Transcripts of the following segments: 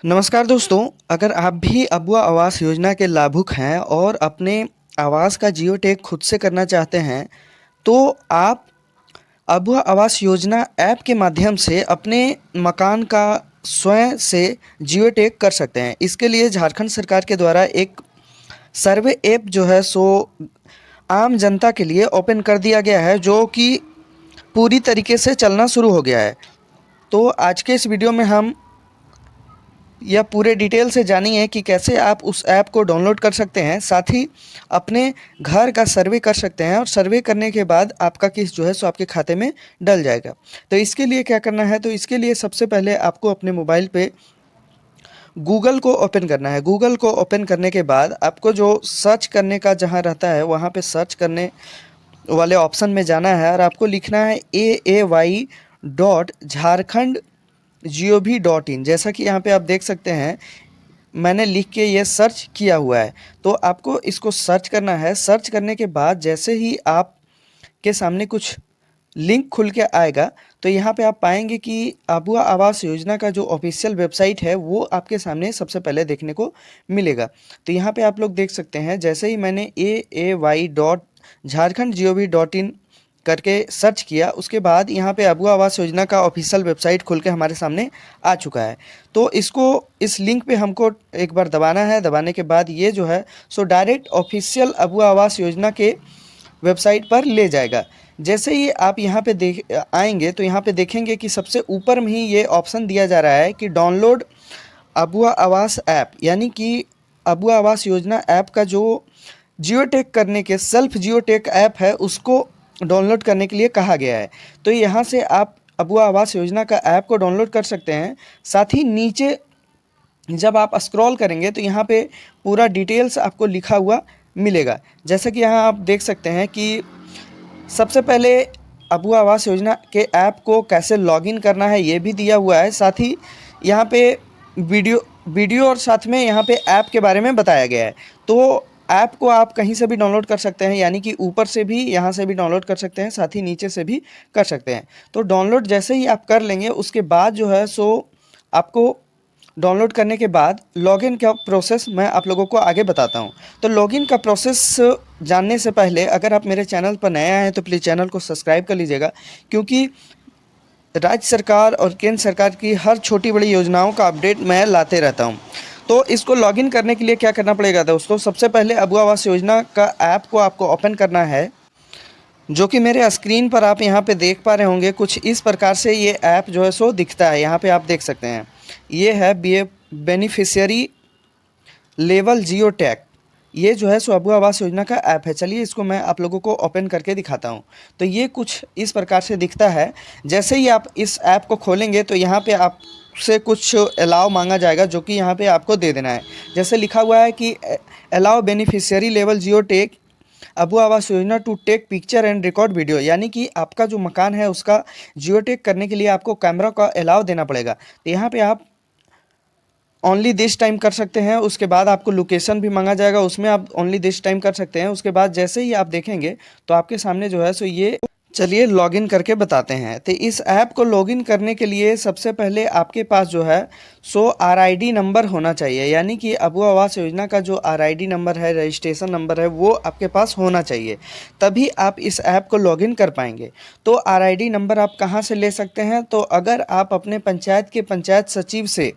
नमस्कार दोस्तों, अगर आप भी अबुआ आवास योजना के लाभुक हैं और अपने आवास का जियो टैग खुद से करना चाहते हैं, तो आप अबुआ आवास योजना ऐप के माध्यम से अपने मकान का स्वयं से जियो टैग कर सकते हैं। इसके लिए झारखंड सरकार के द्वारा एक सर्वे ऐप जो है सो आम जनता के लिए ओपन कर दिया गया है, जो कि पूरी तरीके से चलना शुरू हो गया है। तो आज के इस वीडियो में हम यह पूरे डिटेल से जानिए कि कैसे आप उस ऐप को डाउनलोड कर सकते हैं, साथ ही अपने घर का सर्वे कर सकते हैं और सर्वे करने के बाद आपका किस्त जो है सो आपके खाते में डल जाएगा। तो इसके लिए क्या करना है, तो इसके लिए सबसे पहले आपको अपने मोबाइल पे गूगल को ओपन करना है। गूगल को ओपन करने के बाद आपको जो सर्च करने का जहाँ रहता है, वहाँ पे सर्च करने वाले ऑप्शन में जाना है और आपको लिखना है aay.झारखंड.gov.in। जैसा कि यहाँ पे आप देख सकते हैं, मैंने लिख के ये सर्च किया हुआ है। तो आपको इसको सर्च करना है। सर्च करने के बाद जैसे ही आप के सामने कुछ लिंक खुल के आएगा, तो यहाँ पे आप पाएंगे कि अबुआ आवास योजना का जो ऑफिशियल वेबसाइट है वो आपके सामने सबसे पहले देखने को मिलेगा। तो यहाँ पे आप लोग देख सकते हैं, जैसे ही मैंने aay.झारखंड.gov.in करके सर्च किया, उसके बाद यहाँ पे अबुआ आवास योजना का ऑफिशियल वेबसाइट खुल के हमारे सामने आ चुका है। तो इसको इस लिंक पे हमको एक बार दबाना है। दबाने के बाद ये जो है so direct official Abua Awas योजना के वेबसाइट पर ले जाएगा। जैसे ही आप यहाँ पे आएंगे, तो यहाँ पे देखेंगे कि सबसे ऊपर में ही ये ऑप्शन दिया जा रहा है कि डाउनलोड अबुआ आवास ऐप, यानी कि अबुआ आवास योजना ऐप का जो जियो टैग करने के सेल्फ जियो टैग ऐप है, उसको डाउनलोड करने के लिए कहा गया है। तो यहाँ से आप अबुआ आवास योजना का ऐप को डाउनलोड कर सकते हैं। साथ ही नीचे जब आप स्क्रॉल करेंगे, तो यहाँ पे पूरा डिटेल्स आपको लिखा हुआ मिलेगा। जैसा कि यहाँ आप देख सकते हैं कि सबसे पहले अबुआ आवास योजना के ऐप को कैसे लॉगिन करना है ये भी दिया हुआ है। साथ ही यहाँ पे वीडियो वीडियो और साथ में यहाँ पे ऐप के बारे में बताया गया है। तो ऐप को आप कहीं से भी डाउनलोड कर सकते हैं, यानी कि ऊपर से भी यहाँ से भी डाउनलोड कर सकते हैं, साथ ही नीचे से भी कर सकते हैं। तो डाउनलोड जैसे ही आप कर लेंगे, उसके बाद जो है सो आपको डाउनलोड करने के बाद लॉगिन का प्रोसेस मैं आप लोगों को आगे बताता हूं। तो लॉगिन का प्रोसेस जानने से पहले अगर आप मेरे चैनल पर नए आए हैं तो प्लीज़ चैनल को सब्सक्राइब कर लीजिएगा, क्योंकि राज्य सरकार और केंद्र सरकार की हर छोटी बड़ी योजनाओं का अपडेट मैं लाते रहता हूं। तो इसको लॉगिन करने के लिए क्या करना पड़ेगा दोस्तों, सबसे पहले अबुआ आवास योजना का ऐप को आपको ओपन करना है, जो कि मेरे स्क्रीन पर आप यहाँ पे देख पा रहे होंगे। कुछ इस प्रकार से ये ऐप जो है सो दिखता है। यहाँ पे आप देख सकते हैं, ये है बेनिफिशियरी लेवल जियो टैग। ये जो है सो अबुआ आवास योजना का ऐप है। चलिए इसको मैं आप लोगों को ओपन करके दिखाता हूँ। तो ये कुछ इस प्रकार से दिखता है। जैसे ही आप इस ऐप को खोलेंगे, तो यहाँ पे आपसे कुछ अलाउ मांगा जाएगा, जो कि यहाँ पे आपको दे देना है। जैसे लिखा हुआ है कि allow beneficiary level geo tag Abua Awas Yojana to take picture and record video, यानी कि आपका जो मकान है उसका जियो टैग करने के लिए आपको कैमरा का अलाउ देना पड़ेगा। तो यहाँ पे आप ओनली दिस टाइम कर सकते हैं। उसके बाद आपको लोकेशन भी मांगा जाएगा, उसमें आप ओनली दिस टाइम कर सकते हैं। उसके बाद जैसे ही आप देखेंगे, तो आपके सामने जो है सो ये चलिए लॉगिन करके बताते हैं। तो इस ऐप को लॉगिन करने के लिए सबसे पहले आपके पास जो है सो आरआईडी नंबर होना चाहिए, यानी कि अबुआ आवास योजना का जो आरआईडी नंबर है, रजिस्ट्रेशन नंबर है, वो आपके पास होना चाहिए, तभी आप इस ऐप को लॉगिन कर पाएंगे। तो आरआईडी नंबर आप कहाँ से ले सकते हैं, तो अगर आप अपने पंचायत के पंचायत सचिव से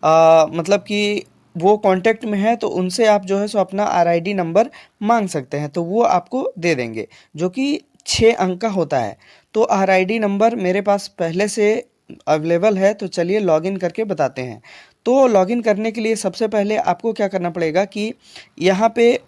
मतलब कि वो कांटेक्ट में है, तो उनसे आप जो है सो अपना आरआईडी नंबर मांग सकते हैं, तो वो आपको दे देंगे, जो कि 6 अंक का होता है। तो आरआईडी नंबर मेरे पास पहले से अवेलेबल है। तो चलिए लॉगिन करके बताते हैं। तो लॉगिन करने के लिए सबसे पहले आपको क्या करना पड़ेगा कि यहाँ पे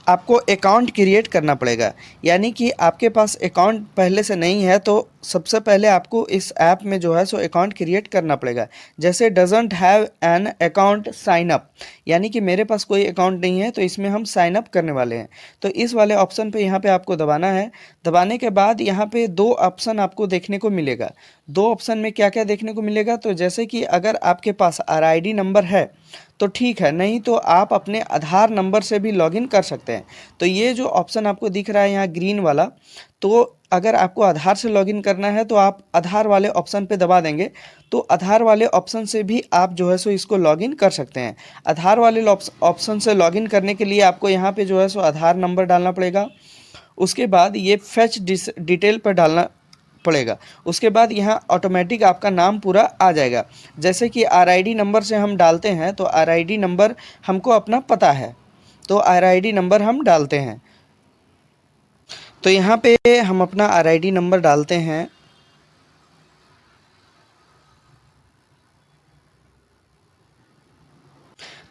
आपको अकाउंट क्रिएट करना पड़ेगा, यानी कि आपके पास अकाउंट पहले से नहीं है, तो सबसे पहले आपको इस ऐप में जो है सो अकाउंट क्रिएट करना पड़ेगा। जैसे doesn't have an account sign up, यानी कि मेरे पास कोई अकाउंट नहीं है, तो इसमें हम साइन अप करने वाले हैं। तो इस वाले ऑप्शन पे यहाँ पे आपको दबाना है। दबाने के बाद यहाँ पे 2 ऑप्शन आपको देखने को मिलेगा। 2 ऑप्शन में क्या क्या देखने को मिलेगा, तो जैसे कि अगर आपके पास आरआईडी नंबर है तो ठीक है, नहीं तो आप अपने आधार नंबर से भी लॉगिन कर सकते हैं। तो ये जो ऑप्शन आपको दिख रहा है यहाँ ग्रीन वाला, तो अगर आपको आधार से लॉगिन करना है तो आप आधार वाले ऑप्शन पे दबा देंगे, तो आधार वाले ऑप्शन से भी आप जो है सो इसको लॉगिन कर सकते हैं। आधार वाले ऑप्शन से लॉगिन करने के लिए आपको यहाँ पे जो है सो आधार नंबर डालना पड़ेगा। उसके बाद ये फेच डिटेल पर डालना पड़ेगा। उसके बाद यहाँ ऑटोमेटिक आपका नाम पूरा आ जाएगा। जैसे कि आरआईडी नंबर से हम डालते हैं, तो आरआईडी नंबर हमको अपना पता है, तो आरआईडी नंबर हम डालते हैं। तो यहाँ पे हम अपना आरआईडी नंबर डालते हैं।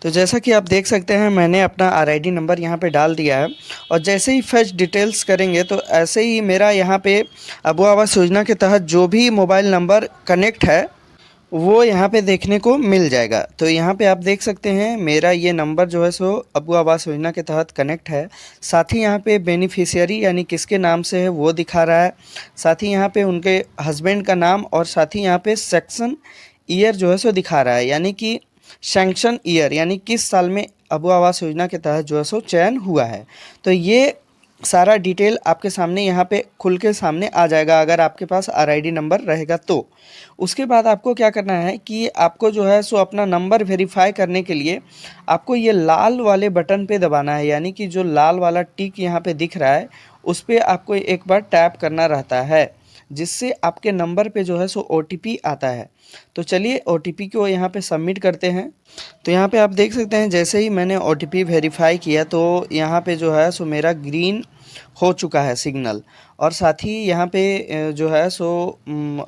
तो जैसा कि आप देख सकते हैं मैंने अपना आरआईडी नंबर यहाँ पे डाल दिया है, और जैसे ही फेच डिटेल्स करेंगे तो ऐसे ही मेरा यहाँ पे अबू आवास योजना के तहत जो भी मोबाइल नंबर कनेक्ट है वो यहाँ पे देखने को मिल जाएगा। तो यहाँ पे आप देख सकते हैं मेरा ये नंबर जो है सो अबू आवास योजना के तहत कनेक्ट है। साथ ही यहाँ पे बेनिफिशियरी यानी किसके नाम से है वो दिखा रहा है, साथ ही यहाँ पे उनके हस्बैंड का नाम, और साथ ही यहाँ पे सेक्शन ईयर जो है सो दिखा रहा है, यानी कि सैंक्शन ईयर यानी किस साल में अबू आवास योजना के तहत जो है सो चयन हुआ है। तो ये सारा डिटेल आपके सामने यहाँ पे खुल के सामने आ जाएगा अगर आपके पास आरआईडी नंबर रहेगा तो। उसके बाद आपको क्या करना है कि आपको जो है सो अपना नंबर वेरीफाई करने के लिए आपको ये लाल वाले बटन पे दबाना है, यानी कि जो लाल वाला टिक यहाँ पे दिख रहा है उस पर आपको एक बार टैप करना रहता है, जिससे आपके नंबर पे जो है सो ओटीपी आता है। तो चलिए ओटीपी को यहाँ पे सबमिट करते हैं। तो यहाँ पे आप देख सकते हैं जैसे ही मैंने ओटीपी वेरीफाई किया तो यहाँ पे जो है सो मेरा ग्रीन हो चुका है सिग्नल, और साथ ही यहाँ पे जो है सो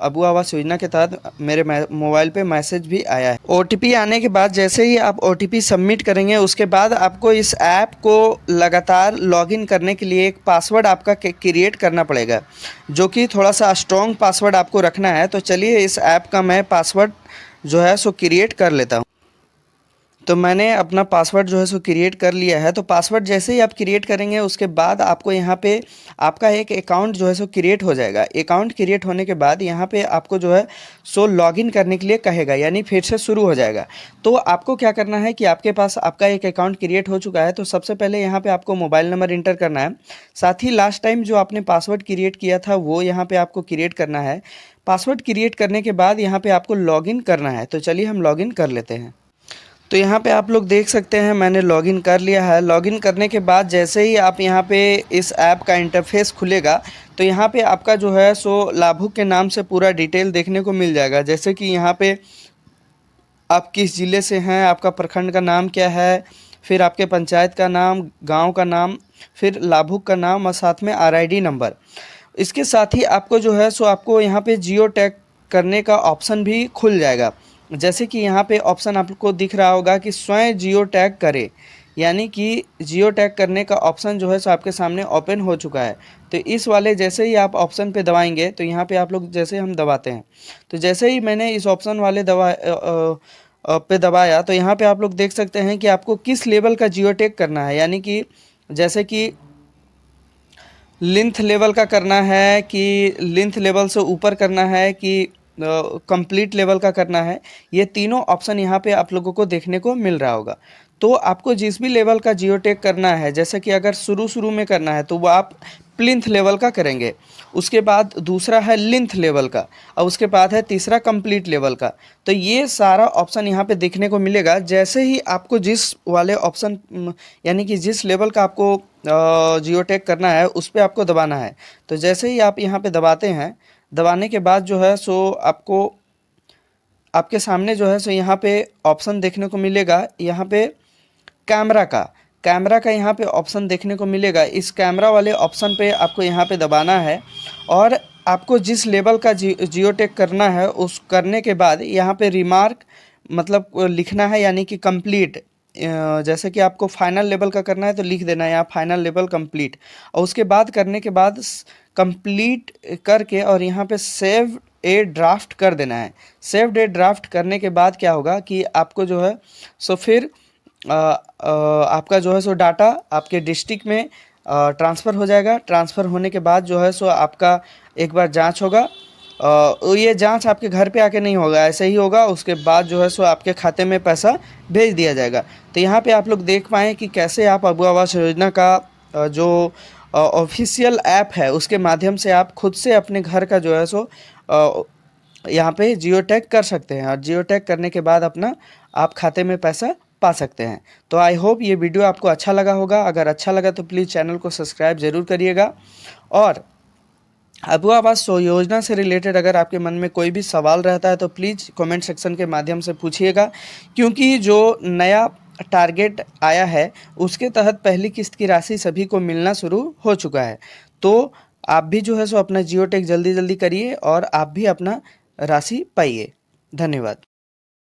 अबू आवास योजना के तहत मेरे मोबाइल पे मैसेज भी आया है। ओटीपी आने के बाद जैसे ही आप ओटीपी सबमिट करेंगे उसके बाद आपको इस ऐप को लगातार लॉगिन करने के लिए एक पासवर्ड आपका क्रिएट करना पड़ेगा, जो कि थोड़ा सा स्ट्रॉन्ग पासवर्ड आपको रखना है। तो चलिए इस ऐप का मैं पासवर्ड जो है सो क्रिएट कर लेता हूँ। तो मैंने अपना पासवर्ड जो है सो क्रिएट कर लिया है। तो पासवर्ड जैसे ही आप क्रिएट करेंगे उसके बाद आपको यहाँ पे आपका एक अकाउंट जो है सो क्रिएट हो जाएगा। अकाउंट क्रिएट होने के बाद यहाँ पे आपको जो है सो लॉगिन करने के लिए कहेगा, यानी फिर से शुरू हो जाएगा। तो आपको क्या करना है कि आपके पास आपका एक अकाउंट क्रिएट हो चुका है, तो सबसे पहले यहाँ पर आपको मोबाइल नंबर इंटर करना है। साथ ही लास्ट टाइम जो आपने पासवर्ड क्रिएट किया था वो यहाँ पर आपको क्रिएट करना है। पासवर्ड क्रिएट करने के बाद यहाँ पर आपको लॉगिन करना है। तो चलिए हम लॉगिन कर लेते हैं। तो यहाँ पे आप लोग देख सकते हैं मैंने लॉगिन कर लिया है। लॉगिन करने के बाद जैसे ही आप यहाँ पे इस ऐप का इंटरफेस खुलेगा तो यहाँ पे आपका जो है सो लाभुक के नाम से पूरा डिटेल देखने को मिल जाएगा। जैसे कि यहाँ पे आप किस ज़िले से हैं, आपका प्रखंड का नाम क्या है, फिर आपके पंचायत का नाम, गांव का नाम, फिर लाभुक का नाम और साथ में आरआईडी नंबर। इसके साथ ही आपको जो है सो आपको यहाँ पे जियो टैग करने का ऑप्शन भी खुल जाएगा। जैसे कि यहाँ पे ऑप्शन आपको दिख रहा होगा कि स्वयं जियो टैग करे, यानी कि जियो टैग करने का ऑप्शन जो है सो आपके सामने ओपन हो चुका है। तो इस वाले जैसे ही आप ऑप्शन पे दबाएंगे तो यहाँ पे आप लोग जैसे हम दबाते हैं, तो जैसे ही मैंने इस ऑप्शन वाले पे दबाया तो यहाँ पे आप लोग देख सकते हैं कि आपको किस लेवल का जियो टैग करना है, यानी कि जैसे कि लेंथ लेवल का करना है कि लेंथ लेवल से ऊपर करना है कि कंप्लीट लेवल का करना है। ये तीनों ऑप्शन यहाँ पे आप लोगों को देखने को मिल रहा होगा। तो आपको जिस भी लेवल का जियो टैग करना है, जैसे कि अगर शुरू में करना है तो वो आप प्लिंथ लेवल का करेंगे, उसके बाद दूसरा है लेंथ लेवल का, और उसके बाद है तीसरा कंप्लीट लेवल का। तो ये सारा ऑप्शन यहाँ पे देखने को मिलेगा। जैसे ही आपको जिस वाले ऑप्शन यानी कि जिस लेवल का आपको जियो टैग करना है उस पर आपको दबाना है। तो जैसे ही आप यहाँ पे दबाते हैं, दबाने के बाद जो है सो आपको आपके सामने जो है सो यहाँ पे ऑप्शन देखने को मिलेगा। यहाँ पे कैमरा का यहाँ पे ऑप्शन देखने को मिलेगा। इस कैमरा वाले ऑप्शन पे आपको यहाँ पे दबाना है, और आपको जिस लेवल का जियो टैग करना है उस करने के बाद यहाँ पे रिमार्क मतलब लिखना है, यानी कि कंप्लीट। जैसे कि आपको फाइनल लेवल का करना है तो लिख देना है यहाँ फाइनल लेवल कंप्लीट, और उसके बाद करने के बाद कंप्लीट करके और यहाँ पे सेव ए ड्राफ्ट कर देना है। सेव ए ड्राफ्ट करने के बाद क्या होगा कि आपको जो है सो फिर आपका जो है सो डाटा आपके डिस्ट्रिक्ट में ट्रांसफ़र हो जाएगा। ट्रांसफ़र होने के बाद जो है सो आपका एक बार जांच होगा। ये जांच आपके घर पे आके नहीं होगा, ऐसे ही होगा। उसके बाद जो है सो आपके खाते में पैसा भेज दिया जाएगा। तो यहाँ पे आप लोग देख पाएँ कि कैसे आप अबू आवास योजना का जो ऑफिशियल ऐप है उसके माध्यम से आप खुद से अपने घर का जो है सो यहाँ पे जियो टैग कर सकते हैं, और जियो टैग करने के बाद अपना आप खाते में पैसा पा सकते हैं। तो आई होप ये वीडियो आपको अच्छा लगा होगा। अगर अच्छा लगा तो प्लीज़ चैनल को सब्सक्राइब ज़रूर करिएगा। और अबुआ आवास योजना से रिलेटेड अगर आपके मन में कोई भी सवाल रहता है तो प्लीज़ कमेंट सेक्शन के माध्यम से पूछिएगा, क्योंकि जो नया टारगेट आया है उसके तहत पहली किस्त की राशि सभी को मिलना शुरू हो चुका है। तो आप भी जो है सो अपना जियो टैग जल्दी जल्दी करिए और आप भी अपना राशि पाइए। धन्यवाद।